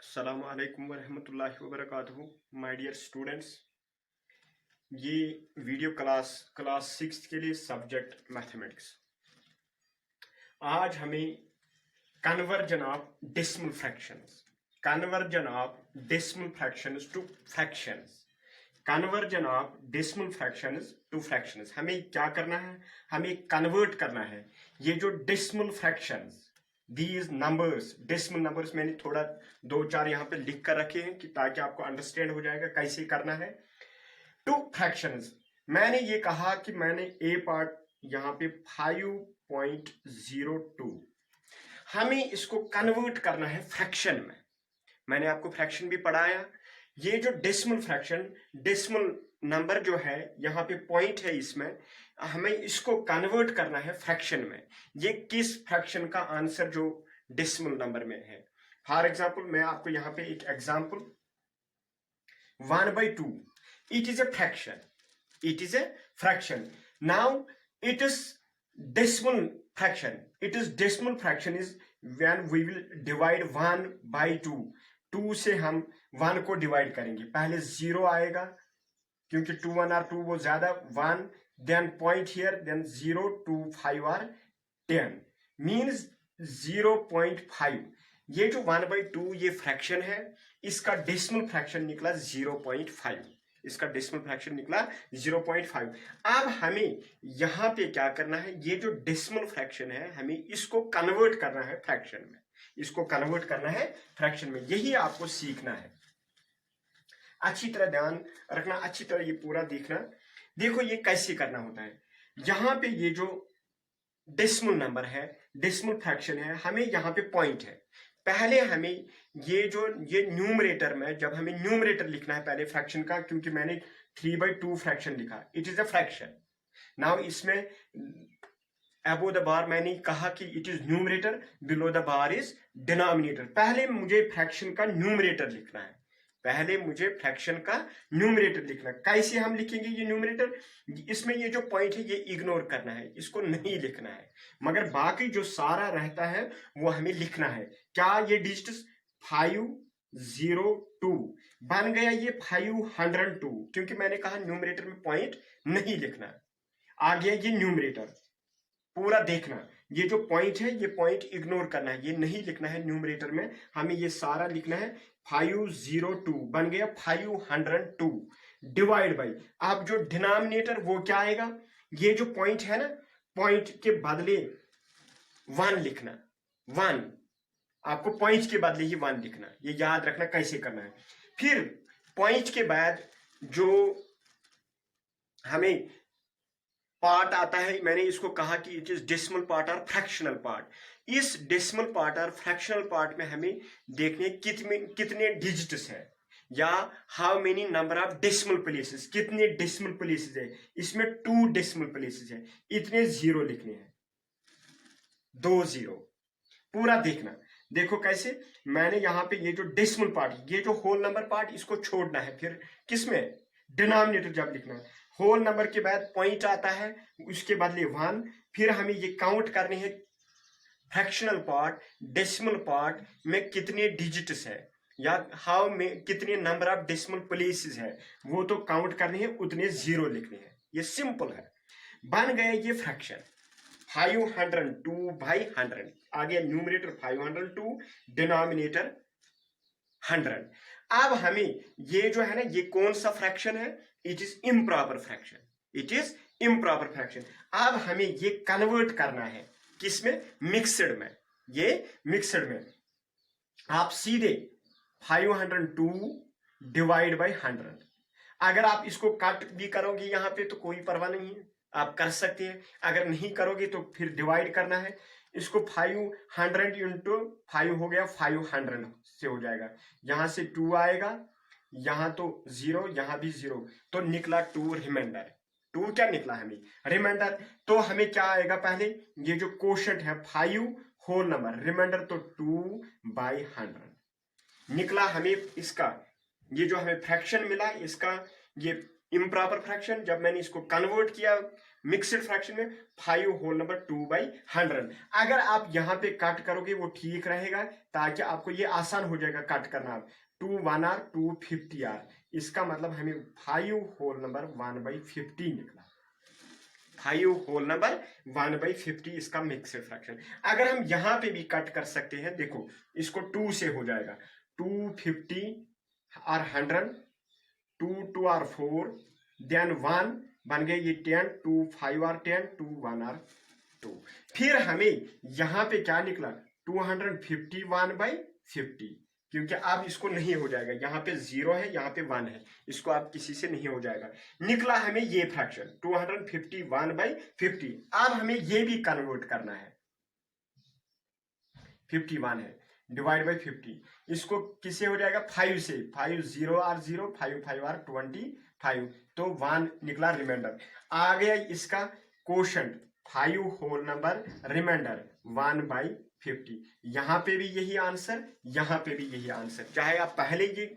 अस्सलाम वालेकुम वरहमतुल्लाहि वबरकातुहू। माय डियर स्टूडेंट्स, ये वीडियो क्लास 6 के लिए सब्जेक्ट मैथमेटिक्स। आज हमें conversion of decimal fractions two fractions conversion of decimal fractions two fractions हमें क्या करना है? हमें कन्वर्ट करना है ये जो decimal fractions, these numbers, decimal numbers मैंने थोड़ा दो चार यहाँ पे लिख कर रखे हैं कि ताकि आपको अंडरस्टैंड हो जाएगा कैसे करना है। टू फ्रैक्शंस मैंने ये कहा कि मैंने ए पार्ट यहाँ पे 5.02, हमें इसको कन्वर्ट करना है फ्रैक्शन में। मैंने आपको फ्रैक्शन भी पढ़ाया। ये जो डेसिमल फ्रैक्शन, डेसिमल नंबर जो है यहाँ पे पॉइंट है, इसमें हमें इसको कन्वर्ट करना है फ्रैक्शन में। ये किस फ्रैक्शन का आंसर जो डेसिमल नंबर में है। फॉर एग्जाम्पल मैं आपको यहाँ पे एक example 1/2, it is a fraction. Now it is decimal fraction. Decimal fraction is when we will divide 1/2. 2 से हम 1 को डिवाइड करेंगे, पहले 0 आएगा क्योंकि 2 1 और 2 वो ज्यादा, 1 then point here, then 0 2 5 और 10 means 0.5। ये जो 1/2 ये फ्रैक्शन है, इसका डेसिमल फ्रैक्शन निकला 0.5। इसका डेसिमल फ्रैक्शन निकला 0.5। अब हमें यहां पे क्या करना है, ये जो डेसिमल फ्रैक्शन है हमें इसको कन्वर्ट करना है फ्रैक्शन में। इसको कन्वर्ट करना है फ्रैक्शन में, यही आपको सीखना है। अच्छी तरह ध्यान रखना, अच्छी तरह ये पूरा देखना। देखो ये कैसे करना होता है। यहां पे ये जो डेसिमल नंबर है, डेसिमल फ्रैक्शन है, हमें यहाँ पे पॉइंट है। पहले हमें ये न्यूमरेटर में, जब हमें न्यूमरेटर लिखना है पहले फ्रैक्शन का, क्योंकि मैंने 3/2 फ्रैक्शन लिखा, it is a fraction. Now इसमें अबो द बार मैंने कहा कि it is numerator, below the bar is denominator. पहले मुझे फ्रैक्शन का न्यूमरेटर लिखना है, पहले मुझे फ्रैक्शन का न्यूमरेटर लिखना। कैसे हम लिखेंगे ये न्यूमरेटर? इसमें ये जो पॉइंट है ये इग्नोर करना है, इसको नहीं लिखना है, मगर बाकी जो सारा रहता है वो हमें लिखना है। क्या ये डिजिट्स 502 बन गया, ये 502, क्योंकि मैंने कहा न्यूमरेटर में पॉइंट नहीं लिखना। आ गया ये न्यूमरेटर, पूरा देखना। ये जो पॉइंट है ये पॉइंट इग्नोर करना है, ये नहीं लिखना है न्यूमरेटर में, हमें ये सारा लिखना है। 502 बन गया 502 डिवाइड बाई, अब जो डिनोमिनेटर वो क्या आएगा, ये जो पॉइंट है ना, पॉइंट के बदले 1 लिखना। 1 आपको पॉइंट के बदले ही 1 लिखना, ये याद रखना कैसे करना है। फिर पॉइंट के बाद जो हमें पार्ट आता है, मैंने इसको कहा कि इट इज डेसिमल पार्ट और फ्रैक्शनल पार्ट। इस डेसिमल पार्ट और फ्रैक्शनल पार्ट में हमें देखने कितने डिजिट्स है, या how many number of decimal places, कितने डेसिमल प्लेसेस है। इसमें 2 डेसिमल प्लेसेस है, इतने 0 लिखने हैं, 2 0। पूरा देखना। देखो कैसे, मैंने यहाँ पे ये जो डेसिमल पार्ट, ये जो होल नंबर पार्ट, इसको छोड़ना है। फिर किसमें, डिनोमिनेटर जब लिखना है, होल नंबर के बाद पॉइंट आता है, उसके बदले 1। फिर हमें ये काउंट करने हैं फ्रैक्शनल पार्ट, डेसिमल पार्ट में कितने डिजिट्स है, या हाउ में कितने नंबर ऑफ डेसिमल प्लेसेस है, वो तो काउंट करने हैं, उतने 0 लिखने हैं। ये सिंपल है, बन गया ये फ्रैक्शन 502/100। आ गया न्यूमरेटर 502, डिनोमिनेटर 100। अब हमें ये जो है ना, ये कौन सा फ्रैक्शन है, it is improper fraction, it is improper fraction. अब हमें ये कन्वर्ट करना है किसमें, मिक्सड में। ये मिक्सड में आप सीधे 502 डिवाइड बाई 100, अगर आप इसको कट भी करोगे यहाँ पे तो कोई परवाह नहीं है, आप कर सकते हैं। अगर नहीं करोगे तो फिर डिवाइड करना है इसको। 500 इंटू 5 हो गया, 500 से हो जाएगा। यहां से 2 आएगा, यहां तो 0, यहां भी 0, तो निकला 2 रिमाइंडर। 2 क्या निकला हमें, रिमाइंडर। तो हमें क्या आएगा, पहले ये जो क्वोशंट है 5 होल नंबर, रिमाइंडर तो 2/100 निकला हमें। इसका ये जो हमें फ्रैक्शन मिला, इसका ये इम्प्रॉपर फ्रैक्शन, जब मैंने इसको कन्वर्ट किया मिक्सड फ्रैक्शन में 5 होल नंबर 2/100। अगर आप यहाँ पे कट करोगे वो ठीक रहेगा, ताकि आपको ये आसान हो जाएगा कट करना। 2 1 r 250 r, इसका मतलब हमें 5 होल नंबर 1/50 निकला। 5 होल नंबर 1/50 इसका मिक्सड फ्रैक्शन। अगर हम यहाँ पे भी कट कर सकते हैं, देखो इसको 2 से हो जाएगा, 250 और 100, 2 2 r 4, देन 1 बन गए ये 10, 2 5 r 10, 2 1 r 2। फिर हमें यहाँ पे क्या निकला, 251/50, क्योंकि अब इसको नहीं हो जाएगा, यहाँ पे 0 है, यहाँ पे 1 है, इसको आप किसी से नहीं हो जाएगा। निकला हमें ये फ्रैक्शन 251/50। अब हमें ये भी कन्वर्ट करना है, 51 है, डिवाइड बाई 50, इसको किससे हो जाएगा, 5 से, 5 0 r 0, 5 5 r 25, तो 1 निकला रिमाइंडर। आ गया इसका क्वोशंट 5 होल नंबर रिमाइंडर 1/50। यहाँ पे भी यही आंसर, यहाँ पे भी यही आंसर, चाहे आप पहले ये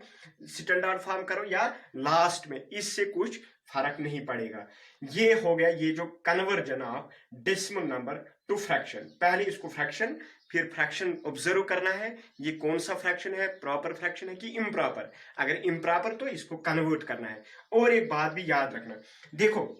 स्टैंडर्ड फॉर्म करो या लास्ट में, इससे कुछ फर्क नहीं पड़ेगा। ये हो गया ये जो conversion of decimal number two fraction. पहले इसको फ्रैक्शन, फिर फ्रैक्शन ऑब्जर्व करना है, ये कौन सा फ्रैक्शन है, प्रॉपर फ्रैक्शन है कि इम्प्रॉपर। अगर इम्प्रॉपर तो इसको कन्वर्ट करना है। और एक बात भी याद रखना, देखो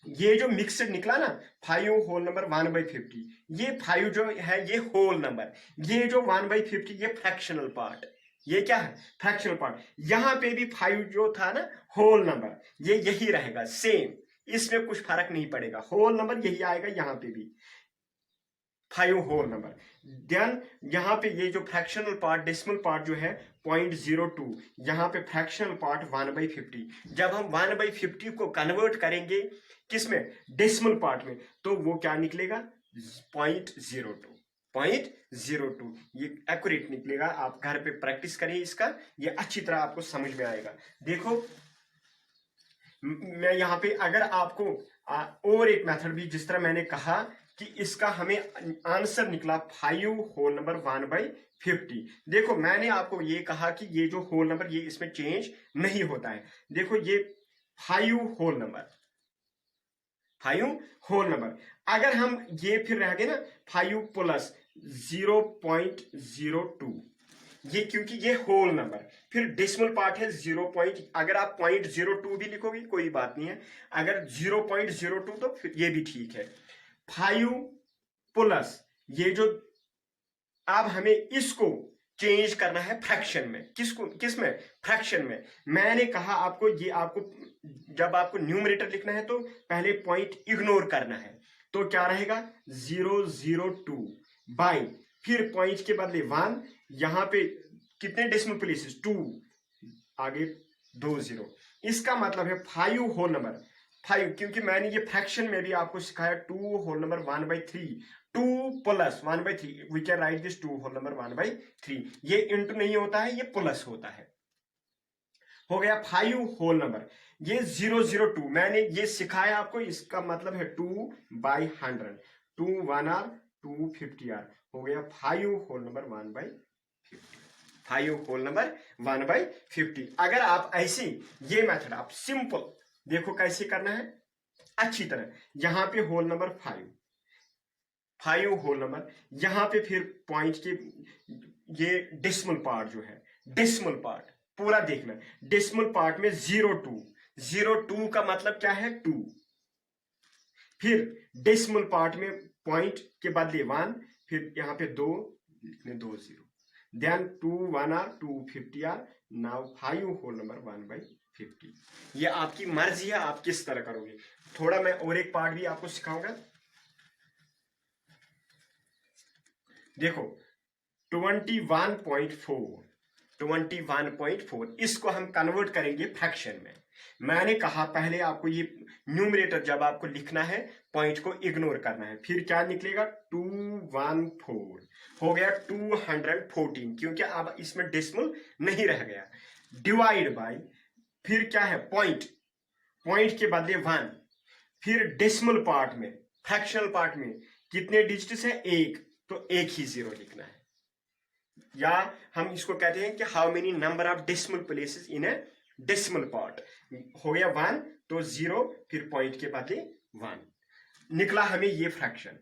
ये जो मिक्सड निकला ना 5 होल नंबर 1/50, ये 5 जो है ये होल नंबर, ये जो 1/50 ये फ्रैक्शनल पार्ट, ये क्या है, फ्रैक्शनल पार्ट। यहां पे भी 5 जो था ना होल नंबर, ये यही रहेगा सेम, इसमें कुछ फर्क नहीं पड़ेगा, होल नंबर यही आएगा, यहां पे भी 5 होल नंबर। देन यहाँ पे ये जो फ्रैक्शनल पार्ट, डेसिमल पार्ट जो है 0.02, यहाँ पे फ्रैक्शनल पार्ट 1/50। जब हम 1/50 को कन्वर्ट करेंगे किसमें, डेसिमल पार्ट में, तो वो क्या निकलेगा 0.02। ये एक्यूरेट निकलेगा। आप घर पे प्रैक्टिस करिए इसका, ये अच्छी तरह आपको समझ में आएगा। देखो मैं यहाँ पे अगर आपको और एक मेथड भी, जिस तरह मैंने कहा कि इसका हमें आंसर निकला 5 होल नंबर 1/50। देखो मैंने आपको ये कहा कि ये जो होल नंबर ये इसमें चेंज नहीं होता है। देखो ये 5 होल नंबर, 5 होल नंबर, अगर हम ये फिर रह गए ना 5 प्लस 0.02, ये क्योंकि ये होल नंबर, फिर डेसिमल पार्ट है 0. अगर आप 0.02 भी लिखोगे कोई बात नहीं है, अगर 0.02 तो फिर ये भी ठीक है। 5 प्लस ये जो, अब हमें इसको चेंज करना है फ्रैक्शन में, किसमें, फ्रैक्शन में। मैंने कहा आपको, ये आपको जब आपको न्यूमरेटर लिखना है तो पहले पॉइंट इग्नोर करना है, तो क्या रहेगा 002 बाई, फिर पॉइंट के बदले 1, यहां पे कितने डेसिमल प्लेसेस 2, आगे 2 0। इसका मतलब है 5 होल नंबर 5, क्योंकि मैंने ये फ्रैक्शन में भी आपको सिखाया 2 whole number 1/3, 2 plus 1/3, we can write this 2 whole number 1/3। ये इंटू नहीं होता है, ये प्लस होता है। हो गया 5 होल नंबर, ये 002 मैंने ये सिखाया आपको, इसका मतलब है 2/100, 2 1 r 250 r, हो गया 5 होल नंबर 1/50, 5 होल नंबर 1/50। अगर आप ऐसे ये मेथड आप सिंपल देखो कैसे करना है अच्छी तरह, यहां पे होल नंबर 5 होल नंबर, यहां पे फिर पॉइंट के ये डेसिमल पार्ट जो है, डेसिमल पार्ट पूरा देखना, डेसिमल पार्ट में 02 का मतलब क्या है 2, फिर डेसिमल पार्ट में पॉइंट के बदले 1, फिर यहां पे 2 लिखने 2 0, then 2 1 r 250 r, now 5 whole number 1/50। ये आपकी मर्जी है आप किस तरह करोगे। थोड़ा मैं और एक पार्ट भी आपको सिखाऊंगा। देखो 21.4, इसको हम कन्वर्ट करेंगे फ्रैक्शन में। मैंने कहा पहले आपको ये न्यूमरेटर जब आपको लिखना है पॉइंट को इग्नोर करना है, फिर क्या निकलेगा 214, हो गया 214, क्योंकि अब इसमें डेसिमल नहीं रह गया, डिवाइड बाय, फिर क्या है पॉइंट के बदले 1, फिर डेसिमल पार्ट में, फ्रैक्शनल पार्ट में कितने डिजिट्स है 1, तो एक ही 0 लिखना है, या हम इसको कहते हैं कि how many number of decimal places in A decimal part. हो गया 1 तो 0, फिर पॉइंट के बदले 1 निकला हमें ये फ्रैक्शन।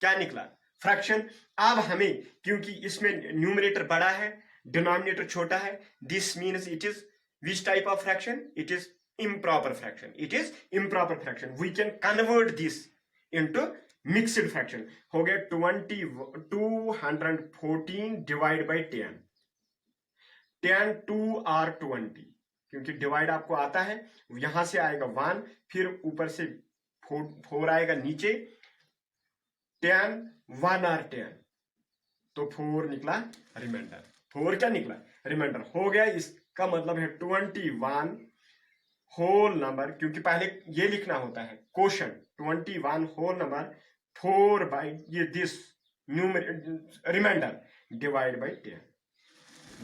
क्या निकला? फ्रैक्शन। अब हमें, क्योंकि इसमें न्यूमरेटर बड़ा है, डिनोमिनेटर छोटा है, this means it is which type of fraction? It is improper fraction. It is improper fraction. We can convert this into mixed fraction. हो गया 214 डिवाइड बाई 10 10 2 r 20, क्योंकि डिवाइड आपको आता है, यहां से आएगा 1, फिर ऊपर से 4 आएगा नीचे, 10 1 r 10, तो 4 निकला रिमाइंडर। 4 क्या निकला? रिमाइंडर। हो गया। इसका मतलब है 21 होल नंबर, क्योंकि पहले ये लिखना होता है क्वोशंट, 21 होल नंबर 4 बाई ये this remainder divide by 10,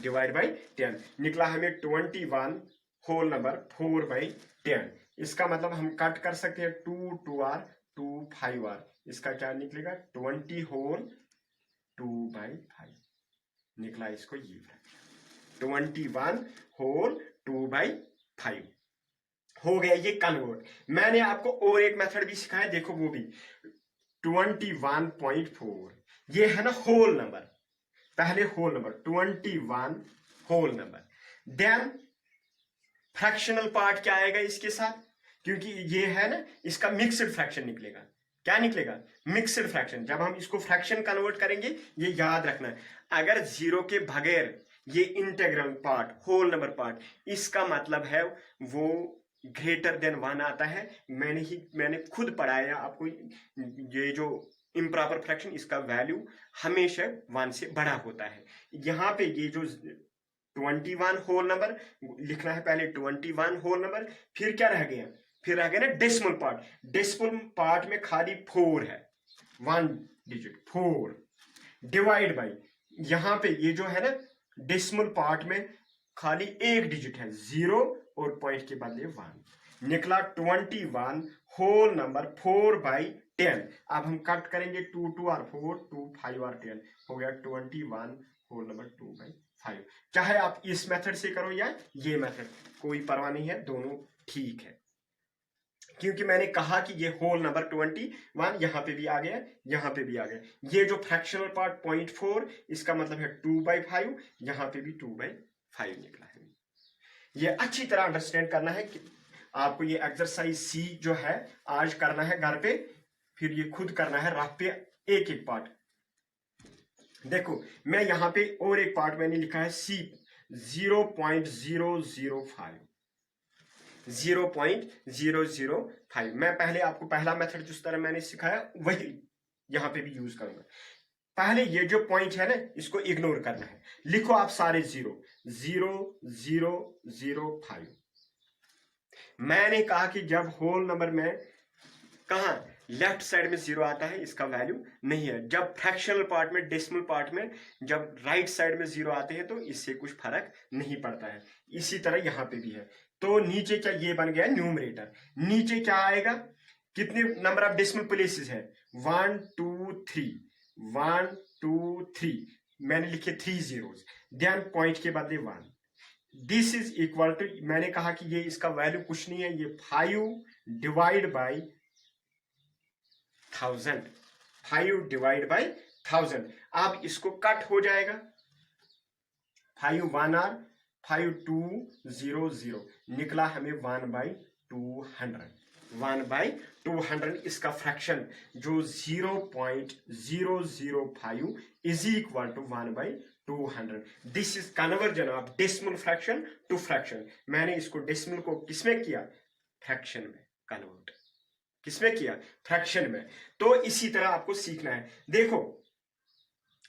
divide by 10 निकला हमें 21 होल नंबर 4 बाई 10। इसका मतलब हम कट कर सकते हैं 2 2r 2 5r, इसका क्या निकलेगा? 20 होल 2 बाई 5 निकला। इसको ये 21 होल 2 बाई 5 हो गया ये कन्वर्ट। मैंने आपको और एक मेथड भी सिखाया, देखो वो भी 21.4, ये है ना होल नंबर, पहले whole number 21 whole number, then fractional part क्या आएगा इसके साथ, क्योंकि ये है ना, इसका मिक्सड फ्रैक्शन निकलेगा। क्या निकलेगा? Mixed fraction. जब हम इसको फ्रैक्शन कन्वर्ट करेंगे, ये याद रखना है, अगर जीरो के बगैर ये integral part, whole number part, इसका मतलब है वो ग्रेटर देन 1 आता है। मैंने खुद पढ़ाया आपको, ये जो इम्प्रॉपर फ्रैक्शन, इसका वैल्यू हमेशा 1 से बड़ा होता है। यहाँ पे ये जो 21 होल नंबर लिखना है, पहले 21 होल नंबर, फिर क्या रह गया? फिर रह गया ना डेसिमल पार्ट। डेसिमल पार्ट में खाली 4 है, 1 डिजिट 4 डिवाइड बाई, यहां पे ये जो है ना डेसिमल पार्ट में खाली 1 डिजिट है, 0 और पॉइंट के बदले 1 निकला 21 होल नंबर 4 बाई 10। अब हम कट करेंगे 2 2 r 4 2 5 r 10, हो गया 21 होल नंबर 2 बाई 5। चाहे आप इस मेथड से करो या ये मेथड, कोई परवाह नहीं है, दोनों ठीक है। क्योंकि मैंने कहा कि ये होल नंबर 21 यहां पे भी आ गया, यहां पे भी आ गया। ये जो फ्रैक्शनल पार्ट 0.4, इसका मतलब है 2/5, यहां पे भी 2/5 निकला है। ये अच्छी तरह अंडरस्टैंड करना है कि आपको ये एक्सरसाइज सी जो है आज करना है घर पे, फिर ये खुद करना है रफ पे, एक एक पार्ट। देखो मैं यहां पे और एक पार्ट मैंने लिखा है सी 0.005, 0.005। मैं पहले आपको पहला मेथड जिस तरह मैंने सिखाया वही यहां पे भी यूज करूंगा। पहले ये जो पॉइंट है ना, इसको इग्नोर करना है। लिखो आप सारे 0.005। मैंने कहा कि जब होल नंबर में कहा लेफ्ट साइड में 0 आता है, इसका वैल्यू नहीं है। जब फ्रैक्शनल पार्ट में, डेसिमल पार्ट में जब राइट साइड में 0 आते हैं, तो इससे कुछ फर्क नहीं पड़ता है। इसी तरह यहां पे भी है। तो नीचे क्या ये बन गया न्यूमरेटर, नीचे क्या आएगा? कितने नंबर ऑफ डेसिमल प्लेसेस है? 1 2 3, 1 2 3, मैंने लिखे 3 zeros, देन पॉइंट के बदले 1। दिस इज इक्वल टू, मैंने कहा कि ये इसका वैल्यू कुछ नहीं है, ये 5 डिवाइड बाई 1000, 5 डिवाइड बाई 1000। अब इसको कट हो जाएगा, 5 1 r 5 2 0 0 निकला हमें 1/200, 1/200। इसका फ्रैक्शन जो 0.005 is equal to 1/200। This is conversion of decimal fraction to fraction. मैंने इसको डेसिमल को किसमें किया? फ्रैक्शन में कन्वर्ट। किसमें किया? फ्रैक्शन में। तो इसी तरह आपको सीखना है। देखो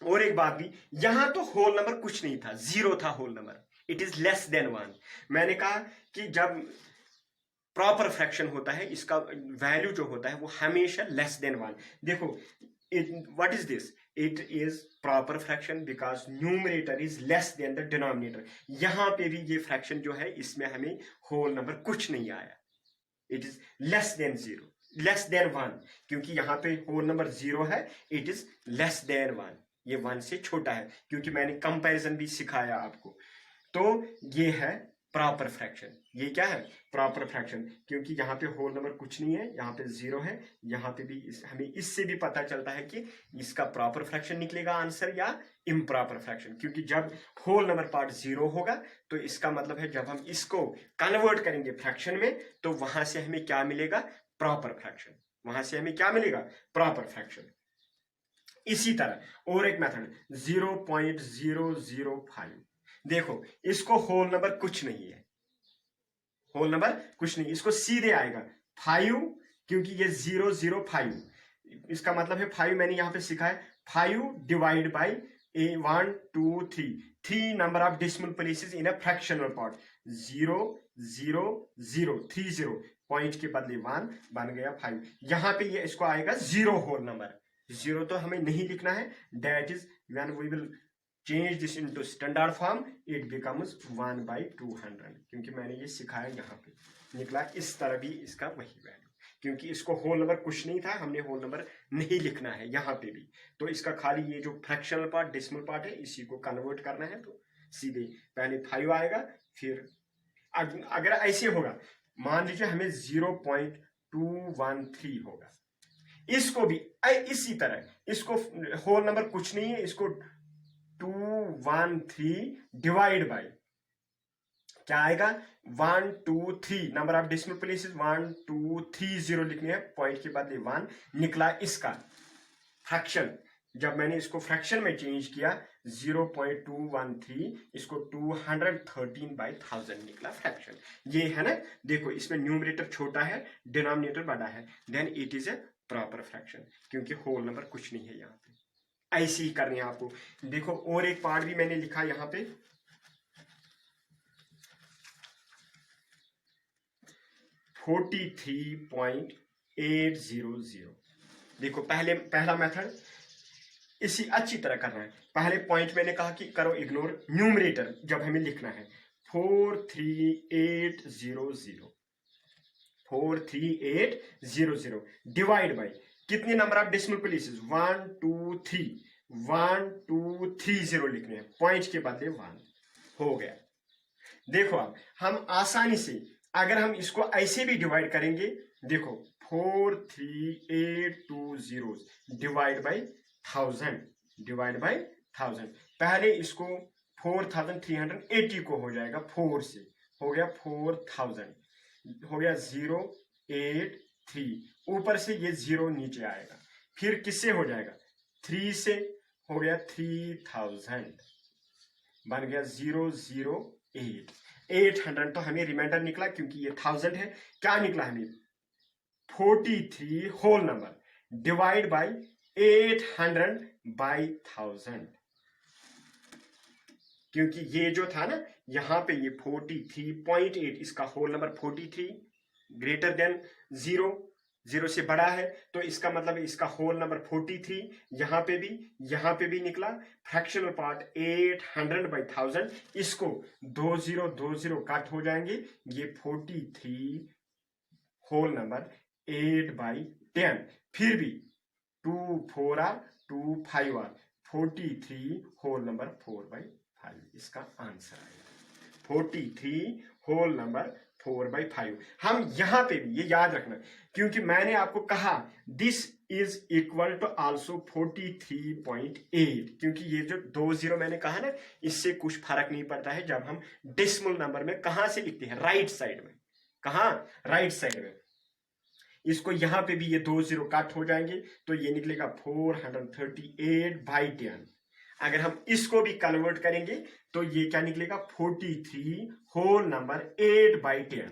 और एक बात भी, यहां तो होल नंबर कुछ नहीं था, 0 था whole number, it is less than 1। मैंने कहा कि जब प्रॉपर फ्रैक्शन होता है, इसका वैल्यू जो होता है वो हमेशा लेस देन 1। देखो what is this? It is proper fraction because numerator is less then the denominator. यहां पे भी ये फ्रैक्शन जो है, इसमें हमें होल नंबर कुछ नहीं आया, it is less then 0, less than 1, क्योंकि यहां पे होल नंबर 0 है, इट इज लेस देन 1, ये 1 से छोटा है, क्योंकि मैंने कंपैरिजन भी सिखाया आपको। तो ये है प्रॉपर फ्रैक्शन। ये क्या है? प्रॉपर फ्रैक्शन, क्योंकि यहाँ पे होल नंबर कुछ नहीं है, यहाँ पे जीरो है, यहाँ पे भी हमें इससे भी पता चलता है कि इसका प्रॉपर फ्रैक्शन निकलेगा आंसर या इम्प्रॉपर फ्रैक्शन, क्योंकि जब होल नंबर पार्ट जीरो होगा तो इसका मतलब है जब हम इसको कन्वर्ट करेंगे फ्रैक्शन में तो वहां से हमें क्या मिलेगा? Proper fraction. वहां से हमें क्या मिलेगा? Proper fraction. इसी तरह और एक मेथड 0.005, देखो इसको होल नंबर कुछ नहीं है, होल नंबर कुछ नहीं, इसको सीधे आएगा 5, क्योंकि ये 005, इसका मतलब है 5 मैंने यहां पे सीखा है 5 divide by 1 2 3 number of decimal places in a fractional part. 0 0 0 30 point के बदले 1 बन गया 5। यहां पे ये इसको आएगा जीरो होल नंबर। जीरो तो हमें नहीं लिखना है, that is when we will change this into standard form it becomes 1/200, क्योंकि मैंने ये सिखाया यहाँ पे निकला इस तरह भी इसका वही वैल्यू, क्योंकि इसको होल नंबर कुछ नहीं था, हमने होल नंबर नहीं लिखना है यहाँ पे भी, तो इसका खाली ये जो फ्रैक्शनल पार्ट डेसिमल पार्ट है इसी को कन्वर्ट करना है, तो सीधे पहले 5 आएगा, फिर अगर ऐसे होगा मान लीजिए हमें 0.213 होगा, इसको भी इसी तरह, इसको होल नंबर कुछ नहीं है, इसको 213 डिवाइड बाई क्या आएगा? 123 नंबर ऑफ डेसिमल प्लेसेस 1230 लिखने हैं, पॉइंट के बाद 1 निकला इसका फ्रैक्शन। जब मैंने इसको फ्रैक्शन में चेंज किया 0.213, इसको 213/1000 निकला फ्रैक्शन। ये है ना, देखो इसमें न्यूमरेटर छोटा है, डिनोमिनेटर बड़ा है, then it is a proper fraction, क्योंकि होल नंबर कुछ नहीं है यहाँ पे। ऐसे ही करनी है आपको। देखो और एक पार्ट भी मैंने लिखा यहाँ पे 43.800। देखो पहला मेथड इसी अच्छी तरह करना है। पहले पॉइंट मैंने कहा कि करो इग्नोर, न्यूमरेटर जब हमें लिखना है 43800 डिवाइड बाई कितने नंबर ऑफ डेसिमल प्लेसेस 1230 लिखने हैं, पॉइंट के बदले 1 हो गया। देखो अब हम आसानी से अगर हम इसको ऐसे भी डिवाइड करेंगे, देखो 43820 डिवाइड बाई 1000 पहले इसको 4380 को हो जाएगा 4 से, हो गया 4000, हो गया 083, ऊपर से ये 0 नीचे आएगा, फिर किससे हो जाएगा? 3 से, हो गया 3000, बन गया 008। 800 तो हमें रिमाइंडर निकला, क्योंकि ये 1000 है, क्या निकला हमें? 43 होल नंबर डिवाइड बाई 800/1000, क्योंकि ये जो था ना यहां पे ये 43.8, इसका होल नंबर 43 ग्रेटर देन 0 से बड़ा है, तो इसका मतलब इसका होल नंबर 43, यहां पे भी निकला फ्रैक्शनल पार्ट 800/1000, इसको 20 कट हो जाएंगे, ये 43 होल नंबर 8/10, फिर भी 2 4 2 5 43 होल नंबर 4/5, इसका आंसर आएगा 43 होल नंबर 4/5। हम यहां पे भी ये याद रखना, क्योंकि मैंने आपको कहा this is equal to also 43.8, क्योंकि ये जो 20 मैंने कहा ना, इससे कुछ फर्क नहीं पड़ता है जब हम डेसिमल नंबर में कहां से लिखते हैं, राइट साइड में, कहां? राइट साइड में। इसको यहां पे भी ये 20 कट हो जाएंगे, तो ये निकलेगा 438/10। अगर हम इसको भी कन्वर्ट करेंगे तो ये क्या निकलेगा? 43 होल नंबर 8/10,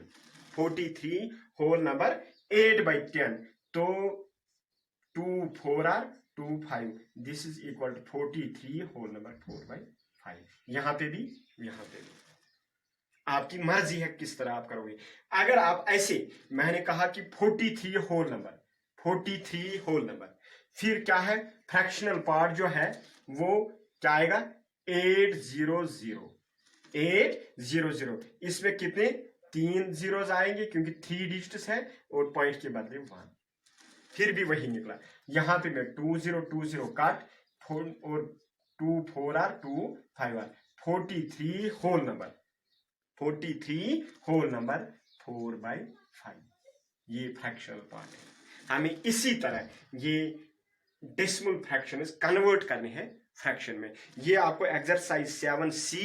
43 होल नंबर 8/10, तो 2 4 2 5, this is equal to 43 whole number 4/5। यहां पे भी आपकी मर्जी है किस तरह आप करोगे। अगर आप ऐसे, मैंने कहा कि 43 होल नंबर, फिर क्या है? फ्रैक्शनल पार्ट जो है वो क्या आएगा? 800, इसमें कितने 3 zeros आएंगे, क्योंकि 3 डिजिट्स है और पॉइंट के बदले 1, फिर भी वही निकला। यहां पे मैं 20 काट और 2 4 2 5 43 होल नंबर 43 होल नंबर 4/5। ये फ्रैक्शनल पार्ट है। हमें इसी तरह ये डेसिमल फ्रैक्शंस कन्वर्ट करने हैं फ्रैक्शन में। ये आपको एक्सरसाइज 7C,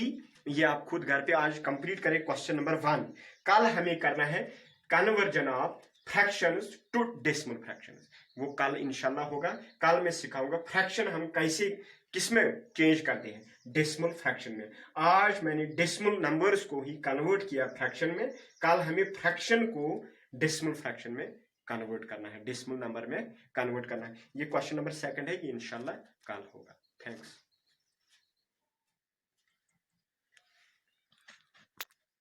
ये आप खुद घर पे आज कंप्लीट करें। क्वेश्चन नंबर 1 कल हमें करना है conversion of fractions to decimal fractions, वो कल इंशाल्लाह होगा। कल मैं सिखाऊंगा फ्रैक्शन हम कैसे किसमें चेंज करते हैं, डेसिमल फ्रैक्शन में। आज मैंने डेसिमल नंबर्स को ही कन्वर्ट किया फ्रैक्शन में, कल हमें फ्रैक्शन को डेसिमल फ्रैक्शन में कन्वर्ट करना है, डेसिमल नंबर में कन्वर्ट करना है। ये क्वेश्चन नंबर 2 है, ये इंशाल्लाह कल होगा। थैंक्स।